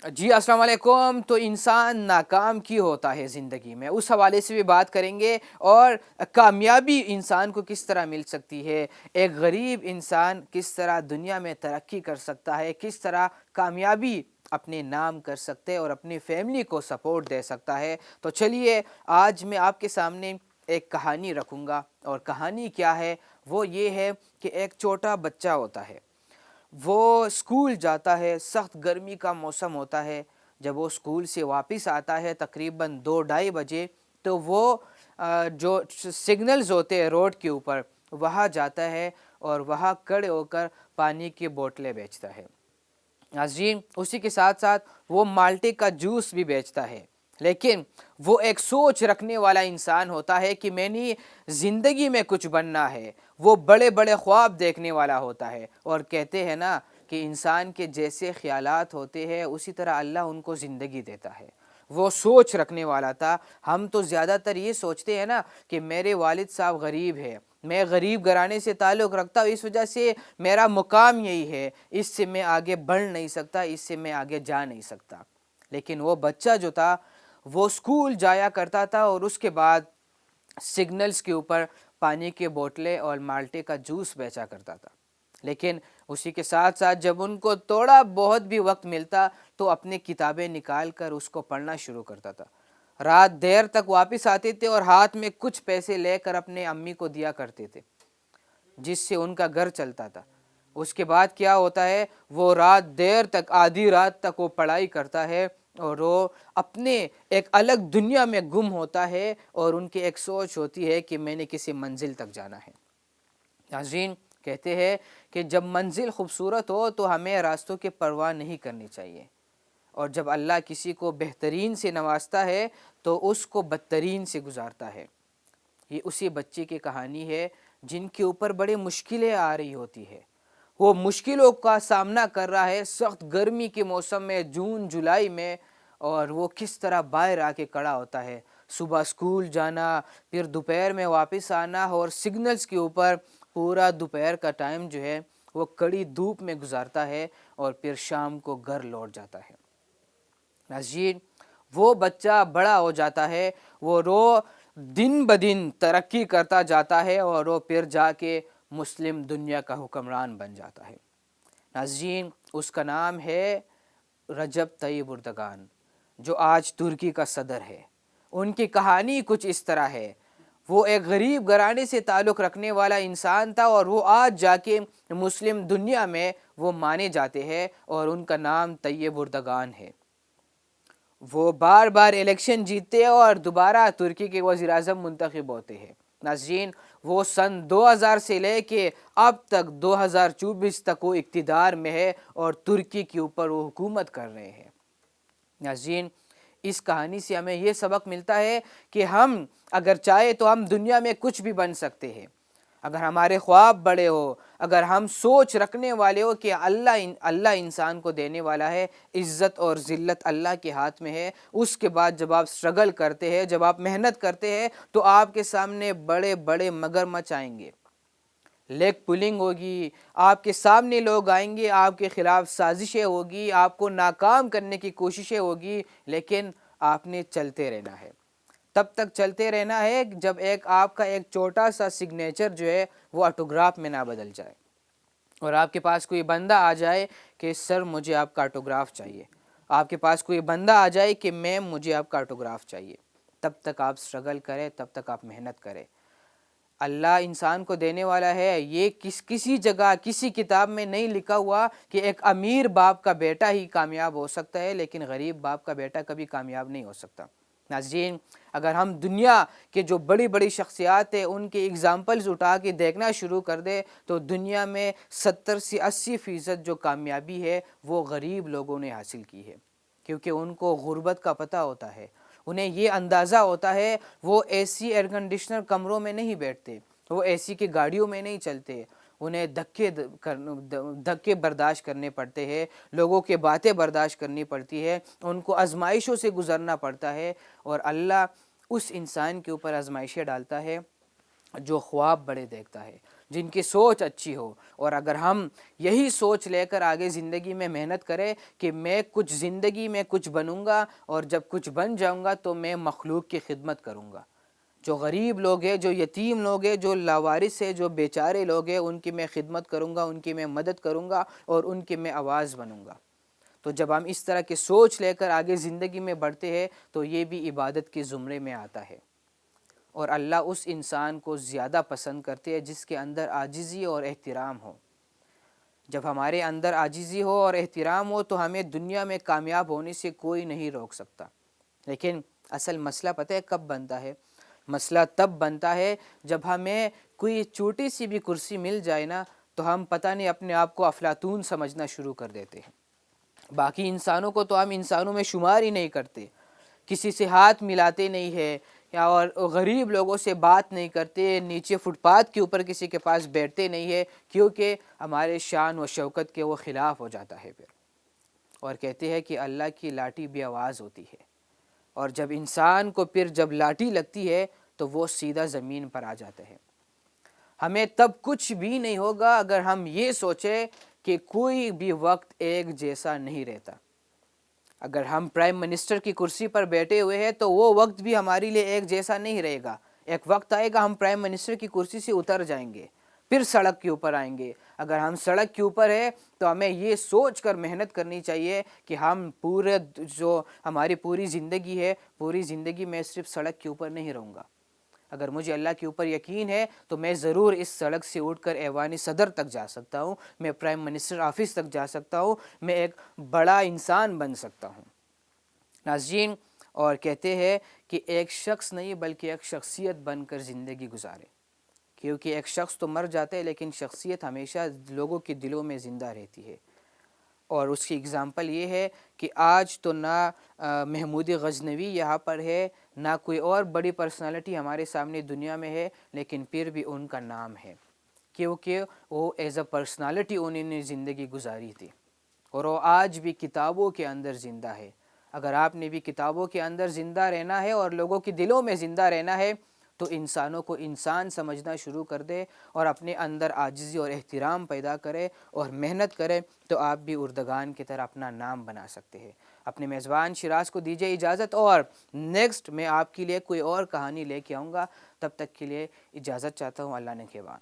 جی السلام علیکم۔ تو انسان ناکام کیوں ہوتا ہے زندگی میں، اس حوالے سے بھی بات کریں گے، اور کامیابی انسان کو کس طرح مل سکتی ہے، ایک غریب انسان کس طرح دنیا میں ترقی کر سکتا ہے، کس طرح کامیابی اپنے نام کر سکتے اور اپنی فیملی کو سپورٹ دے سکتا ہے۔ تو چلیے آج میں آپ کے سامنے ایک کہانی رکھوں گا، اور کہانی کیا ہے، وہ یہ ہے کہ ایک چھوٹا بچہ ہوتا ہے، وہ اسکول جاتا ہے، سخت گرمی کا موسم ہوتا ہے۔ جب وہ اسکول سے واپس آتا ہے تقریباً 2-2:30 بجے، تو وہ جو سگنلز ہوتے ہیں روڈ کے اوپر، وہاں جاتا ہے اور وہاں کھڑے ہو کر پانی کی بوتلیں بیچتا ہے۔ ناظرین، اسی کے ساتھ ساتھ وہ مالٹے کا جوس بھی بیچتا ہے، لیکن وہ ایک سوچ رکھنے والا انسان ہوتا ہے کہ میں نے زندگی میں کچھ بننا ہے۔ وہ بڑے بڑے خواب دیکھنے والا ہوتا ہے، اور کہتے ہیں نا کہ انسان کے جیسے خیالات ہوتے ہیں اسی طرح اللہ ان کو زندگی دیتا ہے۔ وہ سوچ رکھنے والا تھا۔ ہم تو زیادہ تر یہ سوچتے ہیں نا کہ میرے والد صاحب غریب ہے، میں غریب گھرانے سے تعلق رکھتا ہوں، اس وجہ سے میرا مقام یہی ہے، اس سے میں آگے بڑھ نہیں سکتا، اس سے میں آگے جا نہیں سکتا۔ لیکن وہ بچہ جو تھا وہ اسکول جایا کرتا تھا، اور اس کے بعد سگنلز کے اوپر پانی کی بوتلیں اور مالٹے کا جوس بیچا کرتا تھا۔ لیکن اسی کے ساتھ ساتھ جب ان کو تھوڑا بہت بھی وقت ملتا تو اپنی کتابیں نکال کر اس کو پڑھنا شروع کرتا تھا۔ رات دیر تک واپس آتے تھے اور ہاتھ میں کچھ پیسے لے کر اپنے امی کو دیا کرتے تھے، جس سے ان کا گھر چلتا تھا۔ اس کے بعد کیا ہوتا ہے، وہ رات دیر تک، آدھی رات تک وہ پڑھائی کرتا ہے، اور وہ اپنے ایک الگ دنیا میں گم ہوتا ہے، اور ان کی ایک سوچ ہوتی ہے کہ میں نے کسی منزل تک جانا ہے۔ ناظرین، کہتے ہیں کہ جب منزل خوبصورت ہو تو ہمیں راستوں کی پرواہ نہیں کرنی چاہیے، اور جب اللہ کسی کو بہترین سے نوازتا ہے تو اس کو بدترین سے گزارتا ہے۔ یہ اسی بچے کی کہانی ہے جن کے اوپر بڑی مشکلیں آ رہی ہوتی ہے۔ وہ مشکلوں کا سامنا کر رہا ہے سخت گرمی کے موسم میں، جون جولائی میں، اور وہ کس طرح باہر آ کے کھڑا ہوتا ہے۔ صبح اسکول جانا، پھر دوپہر میں واپس آنا، اور سگنلز کے اوپر پورا دوپہر کا ٹائم جو ہے وہ کڑی دھوپ میں گزارتا ہے، اور پھر شام کو گھر لوٹ جاتا ہے۔ ناظرین، وہ بچہ بڑا ہو جاتا ہے، وہ دن بدن ترقی کرتا جاتا ہے، اور وہ پھر جا کے مسلم دنیا کا حکمران بن جاتا ہے۔ ناظرین، اس کا نام ہے رجب طیب اردگان، جو آج ترکی کا صدر ہے۔ ان کی کہانی کچھ اس طرح ہے۔ وہ ایک غریب گھرانے سے تعلق رکھنے والا انسان تھا، اور وہ آج جا کے مسلم دنیا میں وہ مانے جاتے ہیں، اور ان کا نام طیب اردگان ہے۔ وہ بار بار الیکشن جیتتے ہیں اور دوبارہ ترکی کے وزیر اعظم منتخب ہوتے ہیں۔ ناظرین، وہ سن 2000 سے لے کے اب تک 2024 تک وہ اقتدار میں ہے، اور ترکی کے اوپر وہ حکومت کر رہے ہیں۔ ناظرین، اس کہانی سے ہمیں یہ سبق ملتا ہے کہ ہم اگر چاہے تو ہم دنیا میں کچھ بھی بن سکتے ہیں، اگر ہمارے خواب بڑے ہو، اگر ہم سوچ رکھنے والے ہو کہ اللہ انسان کو دینے والا ہے، عزت اور ذلت اللہ کے ہاتھ میں ہے۔ اس کے بعد جب آپ سٹرگل کرتے ہیں، جب آپ محنت کرتے ہیں، تو آپ کے سامنے بڑے بڑے مگرمچھ آئیں گے، لیگ پولنگ ہوگی، آپ کے سامنے لوگ آئیں گے، آپ کے خلاف سازشیں ہوگی، آپ کو ناکام کرنے کی کوششیں ہوگی، لیکن آپ نے چلتے رہنا ہے۔ تب تک چلتے رہنا ہے جب آپ کا ایک چھوٹا سا سگنیچر جو ہے وہ آٹوگراف میں نہ بدل جائے، اور آپ کے پاس کوئی بندہ آ جائے کہ سر مجھے آپ کا آٹوگراف چاہیے، آپ کے پاس کوئی بندہ آ جائے کہ میم مجھے آپ کا آٹوگراف چاہیے۔ تب تک آپ سٹرگل کریں، تب تک آپ محنت کریں۔ اللہ انسان کو دینے والا ہے، یہ کسی جگہ کسی کتاب میں نہیں لکھا ہوا کہ ایک امیر باپ کا بیٹا ہی کامیاب ہو سکتا ہے، لیکن غریب باپ کا بیٹا کبھی کامیاب نہیں ہو سکتا۔ ناظرین، اگر ہم دنیا کے جو بڑی بڑی شخصیات ہیں ان کے اگزامپلز اٹھا کے دیکھنا شروع کر دے تو دنیا میں 70 سے 80% جو کامیابی ہے وہ غریب لوگوں نے حاصل کی ہے، کیونکہ ان کو غربت کا پتہ ہوتا ہے، انہیں یہ اندازہ ہوتا ہے۔ وہ اے سی ایئر کنڈیشنر کمروں میں نہیں بیٹھتے، وہ اے سی کی گاڑیوں میں نہیں چلتے، انہیں دھکے برداشت کرنے پڑتے ہیں، لوگوں کے باتیں برداشت کرنی پڑتی ہے، ان کو آزمائشوں سے گزرنا پڑتا ہے، اور اللہ اس انسان کے اوپر آزمائشیں ڈالتا ہے جو خواب بڑے دیکھتا ہے، جن کی سوچ اچھی ہو. اور اگر ہم یہی سوچ لے کر آگے زندگی میں محنت کریں کہ میں کچھ زندگی میں کچھ بنوں گا اور جب کچھ بن جاؤں گا تو میں مخلوق کی خدمت کروں گا. جو غریب لوگ ہیں، جو یتیم لوگ ہیں، جو لاوارث ہیں، جو بیچارے لوگ ہیں، ان کی میں خدمت کروں گا، ان کی میں مدد کروں گا اور ان کی میں آواز بنوں گا. تو جب ہم اس طرح کی سوچ لے کر آگے زندگی میں بڑھتے ہیں تو یہ بھی عبادت کے زمرے میں آتا ہے. اور اللہ اس انسان کو زیادہ پسند کرتے ہیں جس کے اندر عاجزی اور احترام ہو. جب ہمارے اندر عاجزی ہو اور احترام ہو تو ہمیں دنیا میں کامیاب ہونے سے کوئی نہیں روک سکتا. لیکن اصل مسئلہ پتہ ہے کب بنتا ہے؟ مسئلہ تب بنتا ہے جب ہمیں کوئی چھوٹی سی بھی کرسی مل جائے نا تو ہم پتہ نہیں اپنے آپ کو افلاطون سمجھنا شروع کر دیتے ہیں. باقی انسانوں کو تو ہم انسانوں میں شمار ہی نہیں کرتے، کسی سے ہاتھ ملاتے نہیں ہے یا اور غریب لوگوں سے بات نہیں کرتے، نیچے فٹ پاتھ کے اوپر کسی کے پاس بیٹھتے نہیں ہے، کیونکہ ہمارے شان و شوکت کے وہ خلاف ہو جاتا ہے. پھر اور کہتے ہیں کہ اللہ کی لاٹھی بھی آواز ہوتی ہے، اور جب انسان کو پھر جب لاٹھی لگتی ہے تو وہ سیدھا زمین پر آ جاتا ہے. ہمیں تب کچھ بھی نہیں ہوگا اگر ہم یہ سوچیں کہ کوئی بھی وقت ایک جیسا نہیں رہتا. اگر ہم پرائم منسٹر کی کرسی پر بیٹھے ہوئے ہیں تو وہ وقت بھی ہمارے لیے ایک جیسا نہیں رہے گا. ایک وقت آئے گا ہم پرائم منسٹر کی کرسی سے اتر جائیں گے، پھر سڑک کے اوپر آئیں گے. اگر ہم سڑک کے اوپر ہے تو ہمیں یہ سوچ کر محنت کرنی چاہیے کہ ہم پورے جو ہماری پوری زندگی ہے، پوری زندگی میں صرف سڑک کے اوپر نہیں رہوں گا. اگر مجھے اللہ کے اوپر یقین ہے تو میں ضرور اس سڑک سے اٹھ کر ایوان صدر تک جا سکتا ہوں، میں پرائم منسٹر آفس تک جا سکتا ہوں، میں ایک بڑا انسان بن سکتا ہوں. ناظرین، اور کہتے ہیں کہ ایک شخص نہیں بلکہ ایک شخصیت بن کر زندگی گزارے، کیونکہ ایک شخص تو مر جاتا ہے لیکن شخصیت ہمیشہ لوگوں کے دلوں میں زندہ رہتی ہے. اور اس کی اگزامپل یہ ہے کہ آج تو نہ محمود غزنوی یہاں پر ہے، نہ کوئی اور بڑی پرسنالٹی ہمارے سامنے دنیا میں ہے، لیکن پھر بھی ان کا نام ہے کیونکہ وہ ایز اے پرسنالٹی انہوں نے زندگی گزاری تھی، اور وہ آج بھی کتابوں کے اندر زندہ ہے. اگر آپ نے بھی کتابوں کے اندر زندہ رہنا ہے اور لوگوں کے دلوں میں زندہ رہنا ہے تو انسانوں کو انسان سمجھنا شروع کر دے اور اپنے اندر عاجزی اور احترام پیدا کرے اور محنت کرے تو آپ بھی اردگان کی طرح اپنا نام بنا سکتے ہیں. اپنے میزبان شراز کو دیجیے اجازت، اور نیکسٹ میں آپ کے لیے کوئی اور کہانی لے کے آؤں گا. تب تک کے لیے اجازت چاہتا ہوں. اللہ نے کے بان.